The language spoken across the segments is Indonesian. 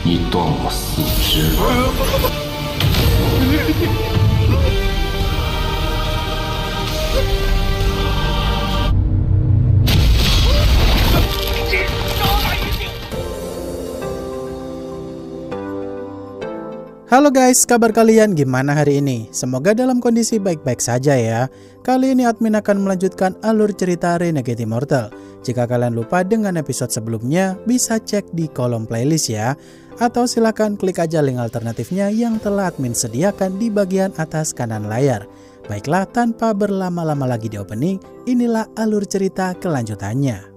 你断我四肢。Halo guys, kabar kalian gimana hari ini? Semoga dalam kondisi baik-baik saja ya. Kali ini admin akan melanjutkan alur cerita Renegade Immortal. Jika kalian lupa dengan episode sebelumnya, bisa cek di kolom playlist ya. Atau silahkan klik aja link alternatifnya yang telah admin sediakan di bagian atas kanan layar. Baiklah, tanpa berlama-lama lagi di opening, inilah alur cerita kelanjutannya.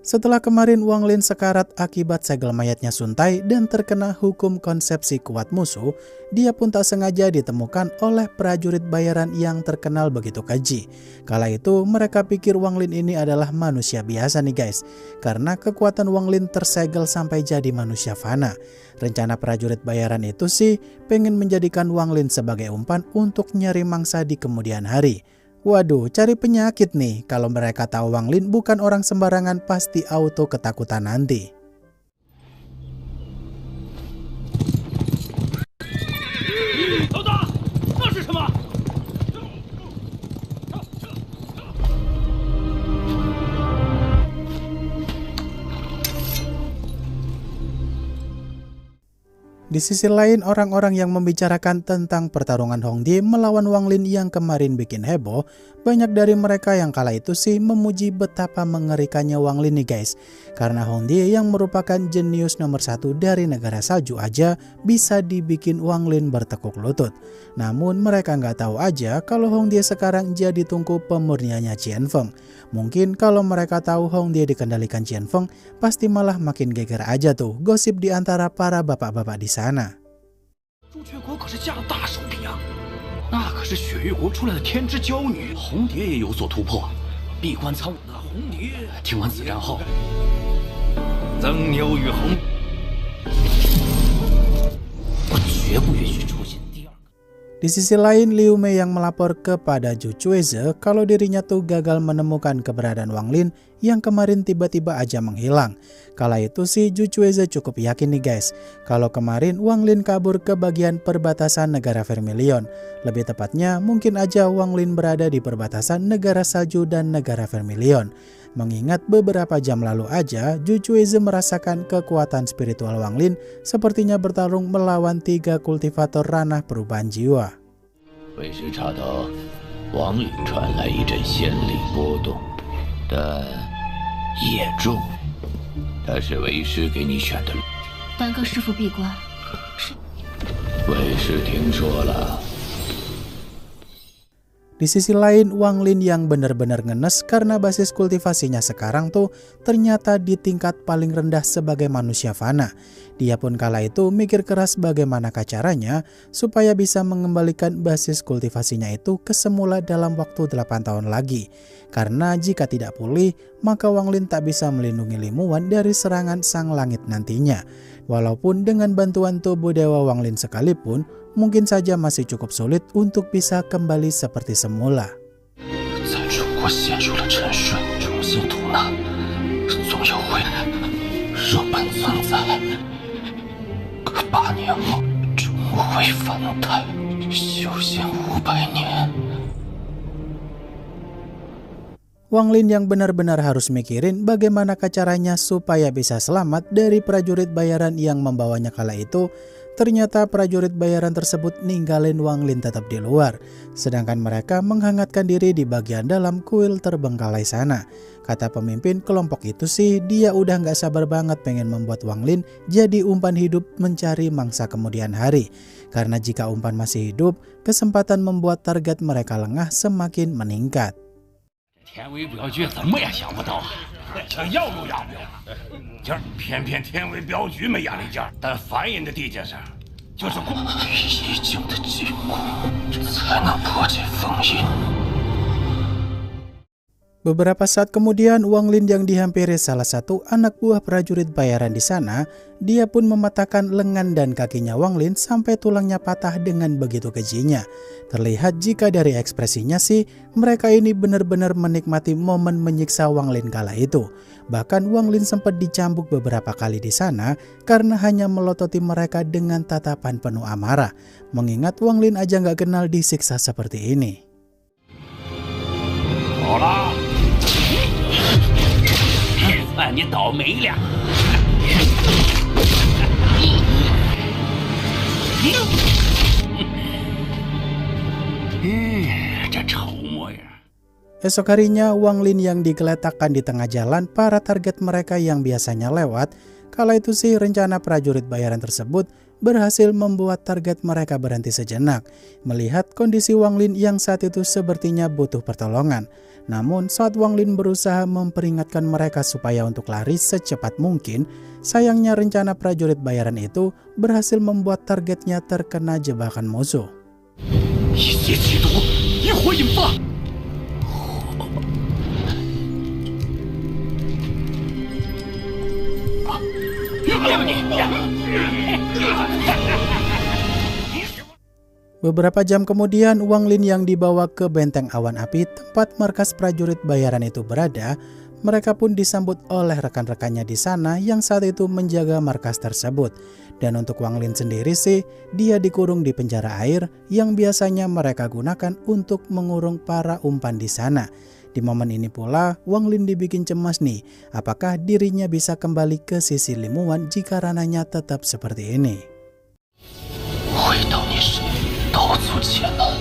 Setelah kemarin Wang Lin sekarat akibat segel mayatnya Sun Tai dan terkena hukum konsepsi kuat musuh, dia pun tak sengaja ditemukan oleh prajurit bayaran yang terkenal begitu keji. Kala itu mereka pikir Wang Lin ini adalah manusia biasa nih guys, karena kekuatan Wang Lin tersegel sampai jadi manusia fana. Rencana prajurit bayaran itu sih pengen menjadikan Wang Lin sebagai umpan untuk nyari mangsa di kemudian hari. Waduh, cari penyakit nih. Kalau mereka tahu Wang Lin bukan orang sembarangan, pasti auto ketakutan nanti. Di sisi lain, orang-orang yang membicarakan tentang pertarungan Hong Die melawan Wang Lin yang kemarin bikin heboh, banyak dari mereka yang kala itu sih memuji betapa mengerikannya Wang Lin nih guys. Karena Hong Die yang merupakan jenius nomor 1 dari negara salju aja bisa dibikin Wang Lin bertekuk lutut. Namun mereka nggak tahu aja kalau Hong Die sekarang jadi tungku pemurniannya Qian Feng. Mungkin kalau mereka tahu Hong Die dikendalikan Qian Feng, pasti malah makin geger aja tuh gosip di antara para bapak-bapak di sana. 朱雀国可是下了大手笔啊！那可是雪域国出来的天之娇女，红蝶也有所突破。闭关苍梧的红蝶，听完此战后，曾牛与红，我绝不允许出现第二个。 Di sisi lain, Liu Mei yang melapor kepada Zhu Chueze kalau dirinya tuh gagal menemukan keberadaan Wang Lin yang kemarin tiba-tiba aja menghilang. Kala itu sih Zhu Chueze cukup yakin nih guys, kalau kemarin Wang Lin kabur ke bagian perbatasan negara Vermilion. Lebih tepatnya, mungkin aja Wang Lin berada di perbatasan negara salju dan negara Vermilion. Mengingat beberapa jam lalu aja, Zhu Chueze merasakan kekuatan spiritual Wang Lin sepertinya bertarung melawan 3 kultivator ranah perubahan jiwa. 为时差到王岭传来一阵仙力波动，但也重。他是为师给你选的。耽搁师傅闭关，是。为师听说了。 Di sisi lain, Wang Lin yang benar-benar ngenes karena basis kultivasinya sekarang tuh ternyata di tingkat paling rendah sebagai manusia fana. Dia pun kala itu mikir keras bagaimanakah caranya supaya bisa mengembalikan basis kultivasinya itu ke semula dalam waktu 8 tahun lagi. Karena jika tidak pulih, maka Wang Lin tak bisa melindungi Limu Wan dari serangan sang langit nantinya. Walaupun dengan bantuan tubuh Dewa Wang Lin sekalipun, mungkin saja masih cukup sulit untuk bisa kembali seperti semula. Wang Lin yang benar-benar harus mikirin bagaimana caranya supaya bisa selamat dari prajurit bayaran yang membawanya kala itu. Ternyata prajurit bayaran tersebut ninggalin Wang Lin tetap di luar, sedangkan mereka menghangatkan diri di bagian dalam kuil terbengkalai sana. Kata pemimpin kelompok itu sih, dia udah gak sabar banget pengen membuat Wang Lin jadi umpan hidup mencari mangsa kemudian hari. Karena jika umpan masih hidup, kesempatan membuat target mereka lengah semakin meningkat. 天威表局怎么也想不到啊！想要不要不了，今儿偏偏天威镖局没压力劲儿，但凡人的地界上就是意境的禁锢，才能破解封印。Beberapa saat kemudian, Wang Lin yang dihampiri salah satu anak buah prajurit bayaran di sana, dia pun mematahkan lengan dan kakinya Wang Lin sampai tulangnya patah dengan begitu kejinya. Terlihat jika dari ekspresinya sih, mereka ini benar-benar menikmati momen menyiksa Wang Lin kala itu. Bahkan Wang Lin sempat dicambuk beberapa kali di sana karena hanya melototi mereka dengan tatapan penuh amarah. Mengingat Wang Lin aja nggak kenal disiksa seperti ini. 好了，算你倒霉了。这丑模样。 Esok harinya, Wang Lin yang digeletakkan di tengah jalan para target mereka yang biasanya lewat. Kala itu sih rencana prajurit bayaran tersebut berhasil membuat target mereka berhenti sejenak. Melihat kondisi Wang Lin yang saat itu sepertinya butuh pertolongan. Namun saat Wang Lin berusaha memperingatkan mereka supaya untuk lari secepat mungkin, sayangnya rencana prajurit bayaran itu berhasil membuat targetnya terkena jebakan musuh. 一泄其毒，一火引发。 Beberapa jam kemudian, Wang Lin yang dibawa ke benteng awan api tempat markas prajurit bayaran itu berada. Mereka pun disambut oleh rekan-rekannya di sana yang saat itu menjaga markas tersebut. Dan untuk Wang Lin sendiri sih, dia dikurung di penjara air yang biasanya mereka gunakan untuk mengurung para umpan di sana. Di momen ini pula, Wang Lin dibikin cemas nih, apakah dirinya bisa kembali ke sisi Limuan jika ranahnya tetap seperti ini. 回到你是刀足艰难，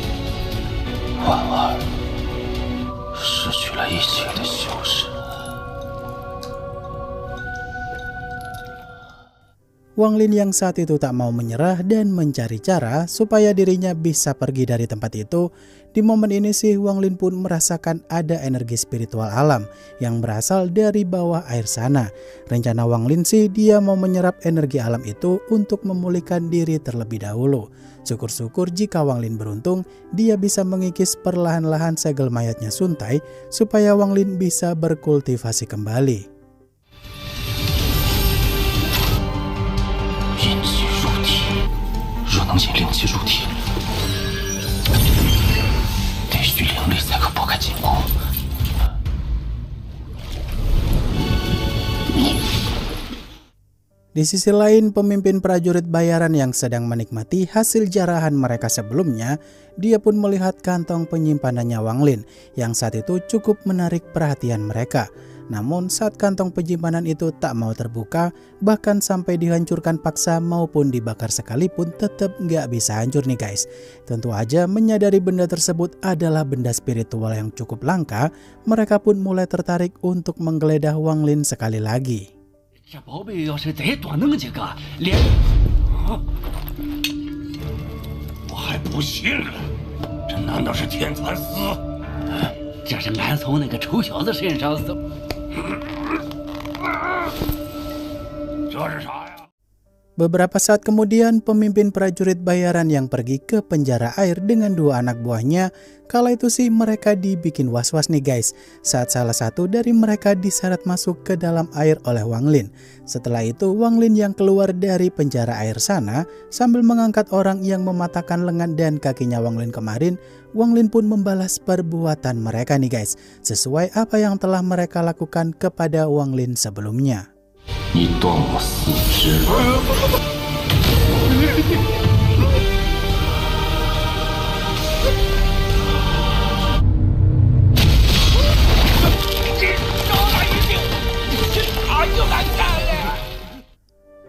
婉儿失去了一切的修饰。 Wang Lin yang saat itu tak mau menyerah dan mencari cara supaya dirinya bisa pergi dari tempat itu. Di momen ini sih Wang Lin pun merasakan ada energi spiritual alam yang berasal dari bawah air sana. Rencana Wang Lin sih dia mau menyerap energi alam itu untuk memulihkan diri terlebih dahulu. Syukur-syukur jika Wang Lin beruntung, dia bisa mengikis perlahan-lahan segel mayatnya Suntai supaya Wang Lin bisa berkultivasi kembali. 引气入体，若能引灵气入体，得需灵力才可拨开禁锢。 Di sisi lain, pemimpin prajurit bayaran yang sedang menikmati hasil jarahan mereka sebelumnya, dia pun melihat kantong penyimpanannya Wang Lin yang saat itu cukup menarik perhatian mereka. Namun saat kantong penyimpanan itu tak mau terbuka, bahkan sampai dihancurkan paksa maupun dibakar sekalipun tetap nggak bisa hancur nih guys. Tentu aja menyadari benda tersebut adalah benda spiritual yang cukup langka, mereka pun mulai tertarik untuk menggeledah Wang Lin sekali lagi. 这宝贝要是再多弄几个，连我还不信了。这难道是天蚕丝？这是俺从那个臭小子身上搜。这是啥呀？ Beberapa saat kemudian, pemimpin prajurit bayaran yang pergi ke penjara air dengan dua anak buahnya, kala itu sih mereka dibikin was-was nih guys, saat salah satu dari mereka diseret masuk ke dalam air oleh Wang Lin. Setelah itu, Wang Lin yang keluar dari penjara air sana, sambil mengangkat orang yang mematahkan lengan dan kakinya Wang Lin kemarin, Wang Lin pun membalas perbuatan mereka nih guys, sesuai apa yang telah mereka lakukan kepada Wang Lin sebelumnya. 你断我四肢，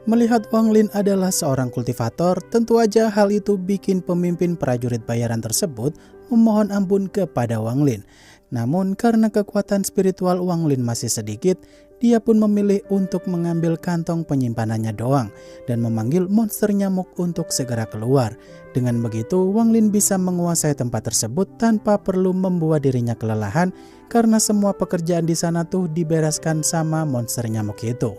Melihat Wang Lin adalah seorang kultivator, tentu aja hal itu bikin pemimpin prajurit bayaran tersebut memohon ampun kepada Wang Lin. Namun karena kekuatan spiritual Wang Lin masih sedikit, dia pun memilih untuk mengambil kantong penyimpanannya doang dan memanggil monster nyamuk untuk segera keluar. Dengan begitu, Wang Lin bisa menguasai tempat tersebut tanpa perlu membuat dirinya kelelahan karena semua pekerjaan di sana tuh dibereskan sama monster nyamuk itu.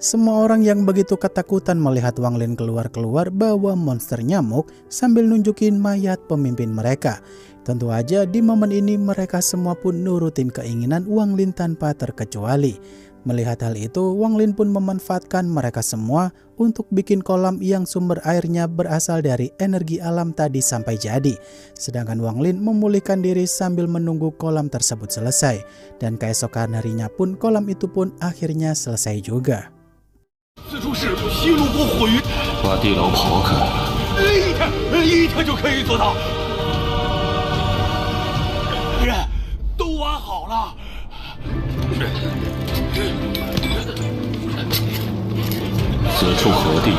Semua orang yang begitu ketakutan melihat Wang Lin keluar bawa monster nyamuk sambil nunjukin mayat pemimpin mereka. Tentu aja di momen ini mereka semua pun nurutin keinginan Wang Lin tanpa terkecuali. Melihat hal itu, Wang Lin pun memanfaatkan mereka semua untuk bikin kolam yang sumber airnya berasal dari energi alam tadi sampai jadi. Sedangkan Wang Lin memulihkan diri sambil menunggu kolam tersebut selesai. Dan keesokan harinya pun kolam itu pun akhirnya selesai juga. 把地牢刨开，一天就可以做到。人都挖好了。此处何地？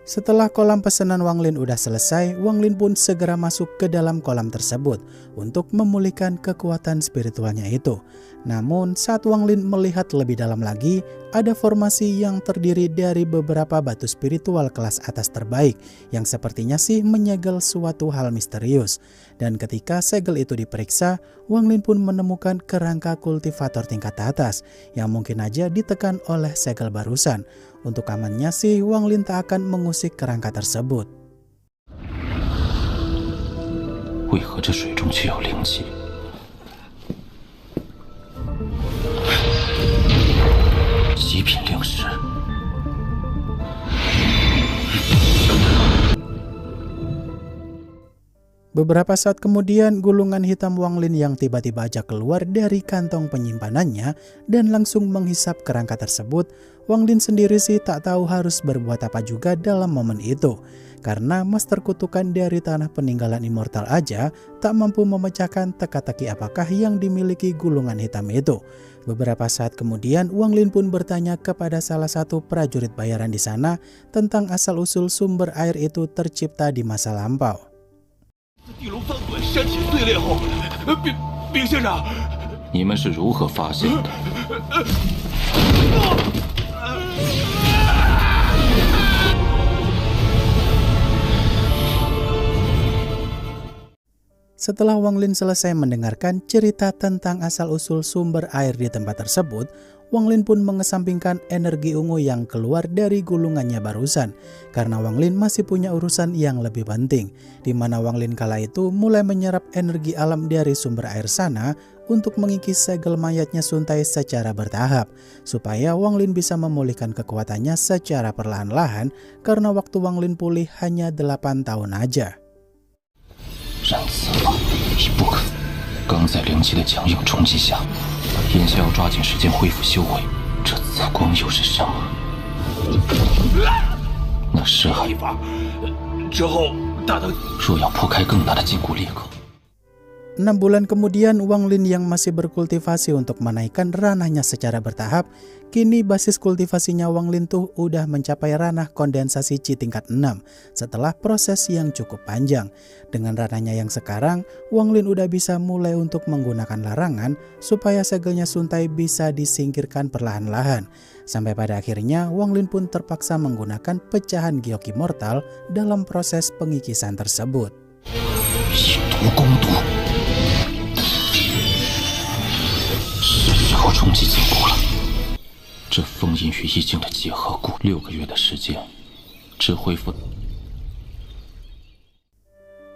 Setelah kolam pesanan Wang Lin udah selesai, Wang Lin pun segera masuk ke dalam kolam tersebut untuk memulihkan kekuatan spiritualnya itu. Namun saat Wang Lin melihat lebih dalam lagi, ada formasi yang terdiri dari beberapa batu spiritual kelas atas terbaik yang sepertinya sih menyegel suatu hal misterius. Dan ketika segel itu diperiksa, Wang Lin pun menemukan kerangka kultivator tingkat atas yang mungkin aja ditekan oleh segel barusan. Untuk amannya sih, Wang Lin tak akan mengusik kerangka tersebut. 为何这水中却有灵气？极品灵石。 Beberapa saat kemudian, gulungan hitam Wang Lin yang tiba-tiba aja keluar dari kantong penyimpanannya dan langsung menghisap kerangka tersebut. Wang Lin sendiri sih tak tahu harus berbuat apa juga dalam momen itu. Karena master kutukan dari tanah peninggalan immortal aja tak mampu memecahkan teka-teki apakah yang dimiliki gulungan hitam itu. Beberapa saat kemudian, Wang Lin pun bertanya kepada salah satu prajurit bayaran di sana tentang asal-usul sumber air itu tercipta di masa lampau. 地龙翻滚，山体碎裂后，禀先生，你们是如何发现的？ Setelah Wang Lin selesai mendengarkan cerita tentang asal-usul sumber air di tempat tersebut, Wang Lin pun mengesampingkan energi ungu yang keluar dari gulungannya barusan. Karena Wang Lin masih punya urusan yang lebih penting, di mana Wang Lin kala itu mulai menyerap energi alam dari sumber air sana untuk mengikis segel mayatnya Suntai secara bertahap, supaya Wang Lin bisa memulihkan kekuatannya secara perlahan-lahan karena waktu Wang Lin pulih hanya 8 tahun aja. 然此已不可。刚在灵气的强硬冲击下，眼下要抓紧时间恢复修为。这紫光又是什么？那是海。之后大等。若要破开更大的禁锢裂口。 6 bulan kemudian, Wang Lin yang masih berkultivasi untuk menaikkan ranahnya secara bertahap, kini basis kultivasinya Wang Lin tuh udah mencapai ranah kondensasi Qi tingkat 6 setelah proses yang cukup panjang. Dengan ranahnya yang sekarang, Wang Lin udah bisa mulai untuk menggunakan larangan supaya segelnya Suntai bisa disingkirkan perlahan-lahan. Sampai pada akhirnya, Wang Lin pun terpaksa menggunakan pecahan giok immortal dalam proses pengikisan tersebut. 以毒攻毒。 时候冲击禁锢了，这封印与意境的结合故6个月的时间，只恢复。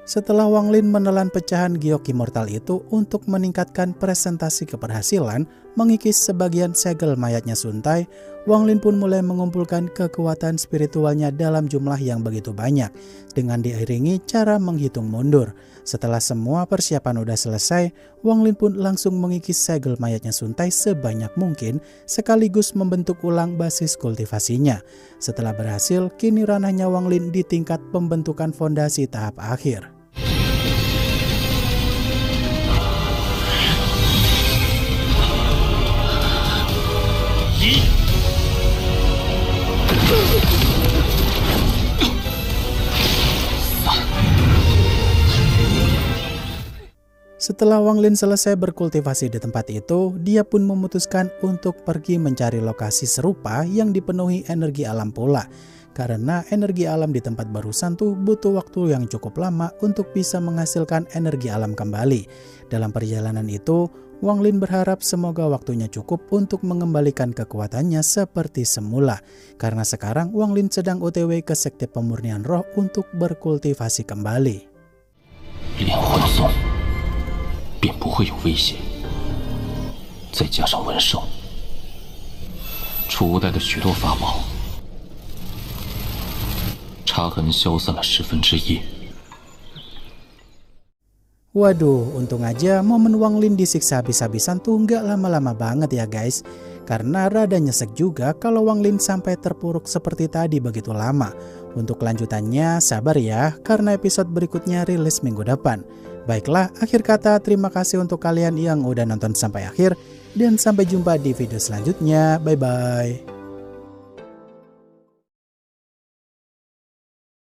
Setelah Wang Lin menelan pecahan giok immortal itu untuk meningkatkan presentasi keberhasilan mengikis sebagian segel mayatnya Suntai, Wang Lin pun mulai mengumpulkan kekuatan spiritualnya dalam jumlah yang begitu banyak dengan diiringi cara menghitung mundur. Setelah semua persiapan udah selesai, Wang Lin pun langsung mengikis segel mayatnya Suntai sebanyak mungkin sekaligus membentuk ulang basis kultivasinya. Setelah berhasil, kini ranahnya Wang Lin di tingkat pembentukan fondasi tahap akhir. Setelah Wang Lin selesai berkultivasi di tempat itu, dia pun memutuskan untuk pergi mencari lokasi serupa yang dipenuhi energi alam pula. Karena energi alam di tempat barusan tuh butuh waktu yang cukup lama untuk bisa menghasilkan energi alam kembali. Dalam perjalanan itu, Wang Lin berharap semoga waktunya cukup untuk mengembalikan kekuatannya seperti semula, karena sekarang Wang Lin sedang OTW ke sekte pemurnian roh untuk berkultivasi kembali. 炼魂宗便不会有危险，再加上文圣，初代的许多法宝，插痕消散了1/10。 Waduh, untung aja momen Wang Lin disiksa habis-habisan tuh nggak lama-lama banget ya guys. Karena rada nyesek juga kalau Wang Lin sampai terpuruk seperti tadi begitu lama. Untuk kelanjutannya sabar ya, karena episode berikutnya rilis minggu depan. Baiklah, akhir kata terima kasih untuk kalian yang udah nonton sampai akhir. Dan sampai jumpa di video selanjutnya, bye-bye.